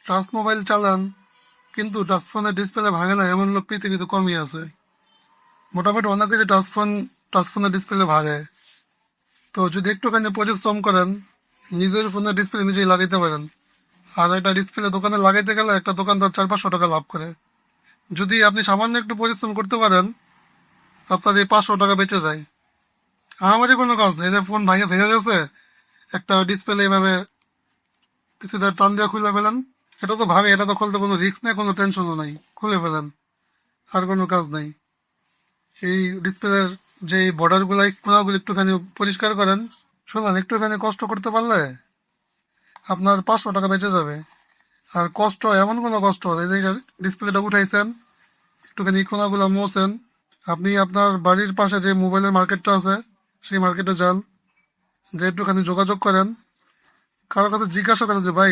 Touch mobile চালান কিন্তু touch ফোনের ডিসপ্লে ভাঙে না এমন লোক পৃথিবীতে কমই আছে। মোটামুটি অনেক কিছু টাচ ফোনের ডিসপ্লে ভাঙে। তো যদি একটুখানি পরিশ্রম করেন নিজের ফোনের ডিসপ্লে নিজেই লাগাইতে পারেন। আর একটা ডিসপ্লে দোকানে লাগাইতে গেলে একটা দোকানদার 400-500 টাকা লাভ করে। যদি আপনি সামান্য একটু পরিশ্রম করতে পারেন আপনার এই 500 টাকা বেঁচে যায়। আমারই কোনো কাজ নেই, এই যে ফোন ভেঙে গেছে, একটা ডিসপ্লে এইভাবে কিছুটা টান দিয়ে খুলে ফেলেন। এটা তো ভাঙে, এটা তো খুলতে কোনো রিস্ক নেই, কোনো টেনশনও নাই, খুলে ফেলেন, আর কোনো কাজ নেই। এই ডিসপ্লের যে বর্ডারগুলো কোনাগুলো একটুখানি পরিষ্কার করেন। শুনুন, একটুখানি কষ্ট করতে পারলে আপনার 500 টাকা বেঁচে যাবে। আর কষ্ট এমন কোনো কষ্ট এই যে ডিসপ্লেটা উঠাইছেন, একটুখানি কোনাগুলো মোছেন। আপনি আপনার বাড়ির পাশে যে মোবাইলের মার্কেটটা আছে সেই মার্কেটে যান, যে একটুখানি যোগাযোগ করেন, কারোর কাছে জিজ্ঞাসা করেন যে ভাই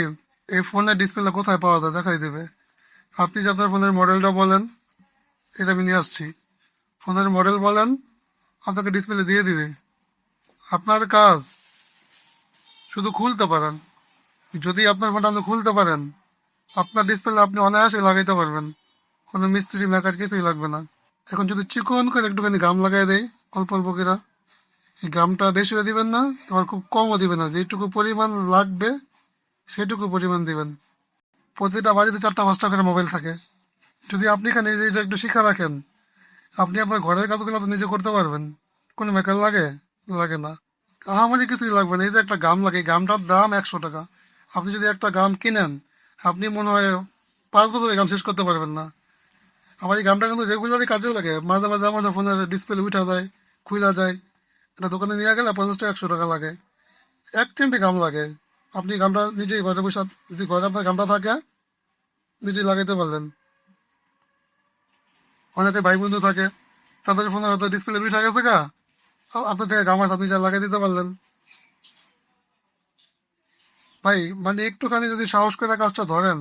এই ফোনের ডিসপ্লে কোথায় পাওয়া যায়, দেখাই দেবে। আপনি যে আপনার ফোনের মডেলটা বলেন, এটা আমি নিয়ে আসছি, ফোনের মডেল বলেন, আপনাকে ডিসপ্লে দিয়ে দিবে। আপনার কাজ শুধু খুলতে পারেন। যদি আপনার ফোনটা আপনি খুলতে পারেন, আপনার ডিসপ্লে আপনি অনায়াসে লাগাইতে পারবেন, কোনো মিস্ত্রি মেকার কিছুই লাগবে না। এখন যদি চিকন করে একটুখানি গাম লাগাই দেয় অল্প অল্প করে, এই গামটা বেশিও দিবেন না, আবার খুব কমও দিবেন না, যেটুকু পরিমাণ লাগবে সেটুকু পরিমাণ দিবেন। প্রতিটা বাড়িতে 4টা 5টা করে মোবাইল থাকে। যদি আপনি এখানে এই যে এটা একটু শিখা রাখেন, আপনি আপনার ঘরের কাজগুলো তো নিজে করতে পারবেন। কোনো মেকার লাগে? লাগে না। আমারই কিছুই লাগবে না। এই যে একটা গাম লাগে, এই গামটার দাম 100 টাকা। আপনি যদি একটা গাম কিনেন, আপনি মনে হয় 5 বছর এই গাম শেষ করতে পারবেন না। আমার এই গামটা কিন্তু রেগুলারই কাজে লাগে। মাঝে মাঝে আমার ফোনের ডিসপ্লে উঠা যায়, খুলা যায়, এটা দোকানে নিয়ে গেলে 50 টাকা 100 টাকা লাগে। এক চিমটি গাম লাগে। আপনি গামটা নিজেই ঘরে বসে, যদি ঘরে আপনার গামটা থাকে নিজেই লাগাইতে পারলেন। অনেকে ভাই বন্ধু থাকে, তাদের ফোনে হয়তো ডিসপ্লে উঠে গেছে গা, আপনার থেকে গামার আপনি যা লাগাই দিতে পারলেন। ভাই মানে একটুখানি যদি সাহস করে কাজটা ধরেন,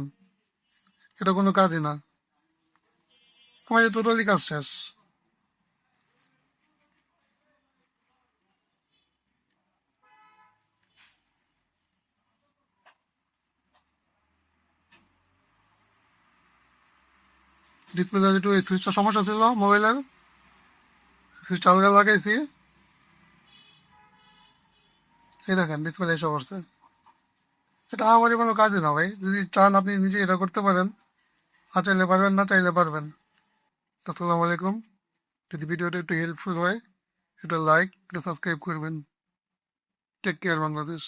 এটা কোনো কাজই না। আমার টোটালি কাজ শেষ। ডিসপ্লে একটু এই সুইচটা সমস্যা ছিল মোবাইলের, সুইচটা আলগা লাগাইছি, এই দেখেন ডিসপ্লে এসে পড়ছে। এটা আমারই কোনো কাজই না ভাই, যদি চান আপনি নিজে এটা করতে পারেন। না চাইলে পারবেন, না চাইলে পারবেন। আসসালামু আলাইকুম। যদি ভিডিওটা একটু হেল্পফুল হয়, এটা লাইক, এটা সাবস্ক্রাইব করবেন। Take care Bangladesh.